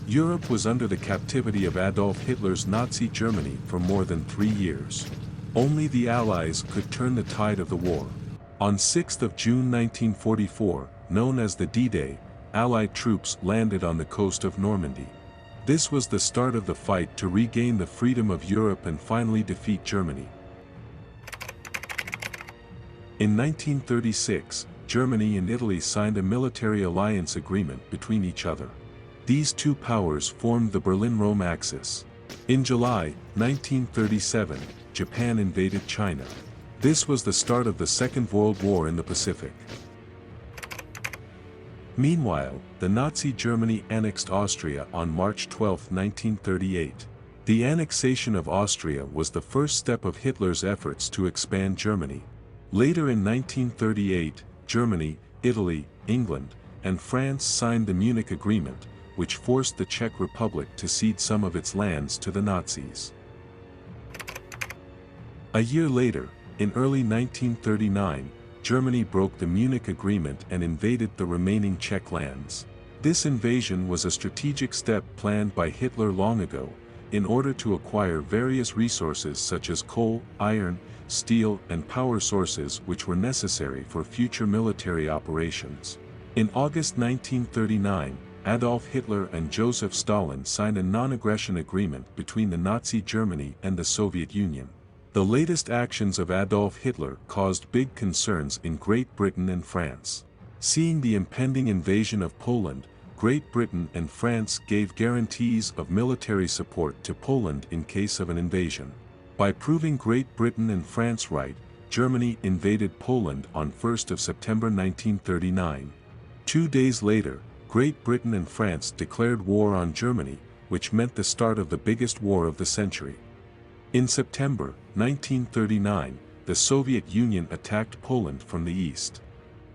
Europe was under the captivity of Adolf Hitler's Nazi Germany for more than 3 years. Only the Allies could turn the tide of the war. On 6 June 1944, known as the D-Day, Allied troops landed on the coast of Normandy. This was the start of the fight to regain the freedom of Europe and finally defeat Germany. In 1936, Germany and Italy signed a military alliance agreement between each other. These two powers formed the Berlin-Rome Axis. In July 1937, Japan invaded China. This was the start of the Second World War in the Pacific. Meanwhile, the Nazi Germany annexed Austria on March 12, 1938. The annexation of Austria was the first step of Hitler's efforts to expand Germany. Later in 1938, Germany, Italy, England, and France signed the Munich Agreement, which forced the Czech Republic to cede some of its lands to the Nazis. A year later, in early 1939, Germany broke the Munich Agreement and invaded the remaining Czech lands. This invasion was a strategic step planned by Hitler long ago, in order to acquire various resources such as coal, iron, steel, and power sources which were necessary for future military operations. In August 1939, Adolf Hitler and Joseph Stalin signed a non-aggression agreement between the Nazi Germany and the Soviet Union. The latest actions of Adolf Hitler caused big concerns in Great Britain and France. Seeing the impending invasion of Poland, Great Britain and France gave guarantees of military support to Poland in case of an invasion. By proving Great Britain and France right, Germany invaded Poland on 1 September 1939. 2 days later, Great Britain and France declared war on Germany, which meant the start of the biggest war of the century. In September 1939, the Soviet Union attacked Poland from the east.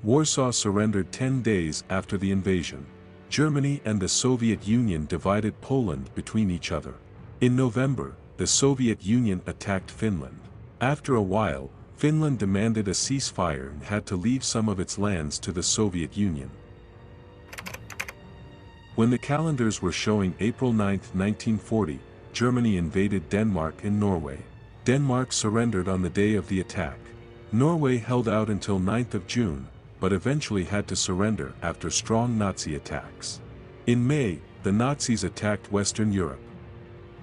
Warsaw surrendered 10 days after the invasion. Germany and the Soviet Union divided Poland between each other. In November, the Soviet Union attacked Finland. After a while, Finland demanded a ceasefire and had to leave some of its lands to the Soviet Union. When the calendars were showing April 9, 1940, Germany invaded Denmark and Norway. Denmark surrendered on the day of the attack. Norway held out until 9th of June, but eventually had to surrender after strong Nazi attacks. In May, the Nazis attacked Western Europe.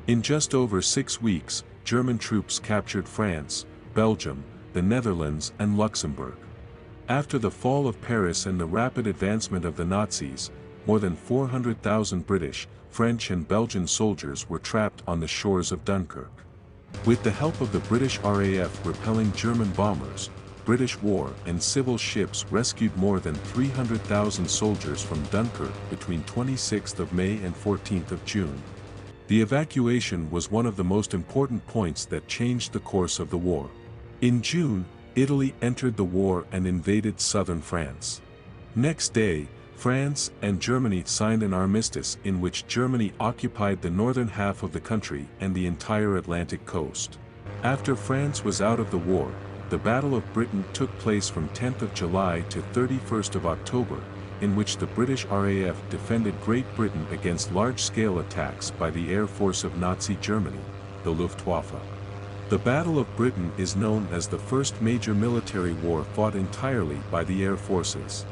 In just over 6 weeks, German troops captured France, Belgium, the Netherlands and Luxembourg. After the fall of Paris and the rapid advancement of the Nazis, more than 400,000 British, French and Belgian soldiers were trapped on the shores of Dunkirk. With the help of the British RAF repelling German bombers, British war and civil ships rescued more than 300,000 soldiers from Dunkirk between 26th of May and 14th of June. The evacuation was one of the most important points that changed the course of the war. In June, Italy entered the war and invaded southern France. Next day, France and Germany signed an armistice in which Germany occupied the northern half of the country and the entire Atlantic coast. After France was out of the war, the Battle of Britain took place from 10th of July to 31st of October, in which the British RAF defended Great Britain against large-scale attacks by the Air Force of Nazi Germany, the Luftwaffe. The Battle of Britain is known as the first major military war fought entirely by the air forces.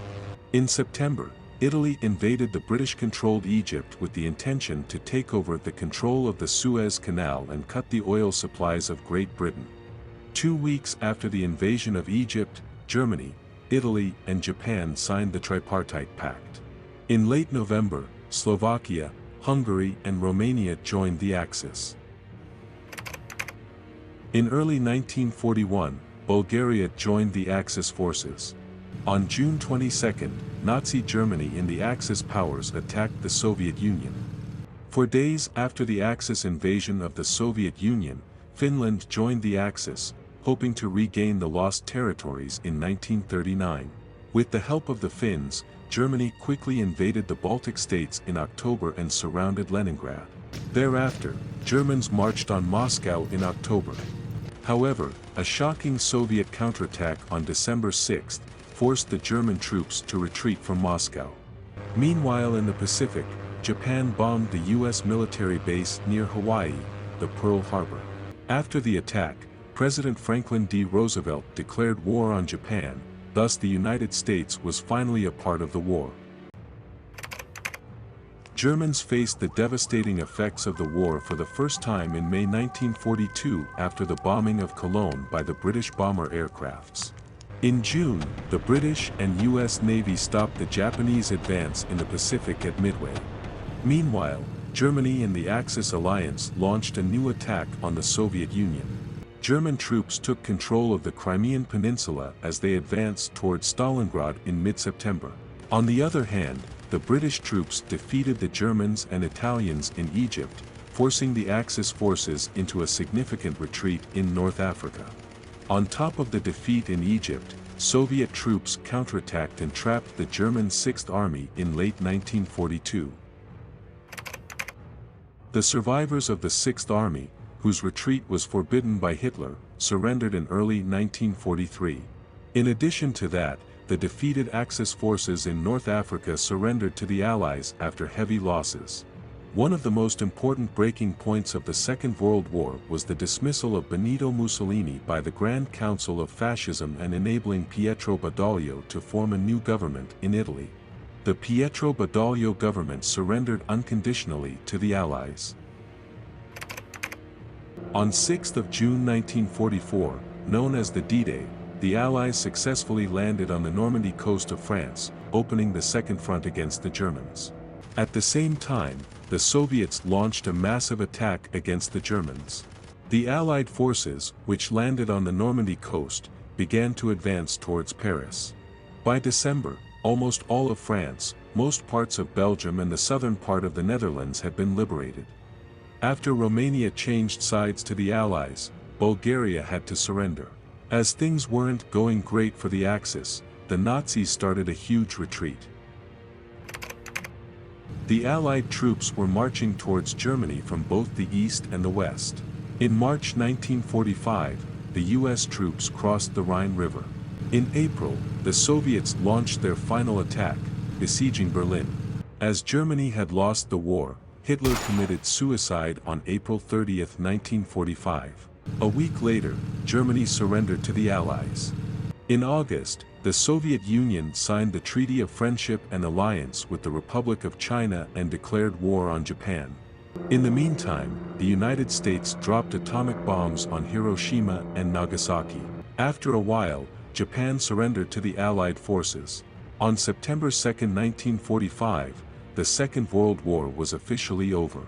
In September, Italy invaded the British-controlled Egypt with the intention to take over the control of the Suez Canal and cut the oil supplies of Great Britain. 2 weeks after the invasion of Egypt, Germany, Italy and Japan signed the Tripartite Pact. In late November, Slovakia, Hungary and Romania joined the Axis. In early 1941, Bulgaria joined the Axis forces. On June 22, Nazi Germany and the Axis powers attacked the Soviet Union. For days after the Axis invasion of the Soviet Union, Finland joined the Axis, hoping to regain the lost territories in 1939. With the help of the Finns, Germany quickly invaded the Baltic states in October and surrounded Leningrad. Thereafter, Germans marched on Moscow in October. However, a shocking Soviet counterattack on December 6 forced the German troops to retreat from Moscow. Meanwhile in the Pacific, Japan bombed the U.S. military base near Hawaii, the Pearl Harbor. After the attack, President Franklin D. Roosevelt declared war on Japan, thus the United States was finally a part of the war. Germans faced the devastating effects of the war for the first time in May 1942 after the bombing of Cologne by the British bomber aircrafts. In June, the British and U.S. Navy stopped the Japanese advance in the Pacific at Midway. Meanwhile, Germany and the Axis alliance launched a new attack on the Soviet Union. German troops took control of the Crimean Peninsula as they advanced towards Stalingrad in mid-September. On the other hand, the British troops defeated the Germans and Italians in Egypt, forcing the Axis forces into a significant retreat in North Africa. On top of the defeat in Egypt, Soviet troops counterattacked and trapped the German Sixth Army in late 1942. The survivors of the Sixth Army, whose retreat was forbidden by Hitler, surrendered in early 1943. In addition to that, the defeated Axis forces in North Africa surrendered to the Allies after heavy losses. One of the most important breaking points of the Second World War was the dismissal of Benito Mussolini by the Grand Council of Fascism and enabling Pietro Badoglio to form a new government in Italy. The Pietro Badoglio government surrendered unconditionally to the Allies. On 6 June 1944, known as the D-Day, the Allies successfully landed on the Normandy coast of France, opening the Second Front against the Germans. At the same time, the Soviets launched a massive attack against the Germans. The Allied forces, which landed on the Normandy coast, began to advance towards Paris. By December, almost all of France, most parts of Belgium and the southern part of the Netherlands had been liberated. After Romania changed sides to the Allies, Bulgaria had to surrender. As things weren't going great for the Axis, the Nazis started a huge retreat. The Allied troops were marching towards Germany from both the east and the west. In March 1945, the US troops crossed the Rhine River. In April, the Soviets launched their final attack, besieging Berlin. As Germany had lost the war, Hitler committed suicide on April 30, 1945. A week later, Germany surrendered to the Allies. In August, the Soviet Union signed the Treaty of Friendship and Alliance with the Republic of China and declared war on Japan. In the meantime, the United States dropped atomic bombs on Hiroshima and Nagasaki. After a while, Japan surrendered to the Allied forces. On September 2, 1945, the Second World War was officially over.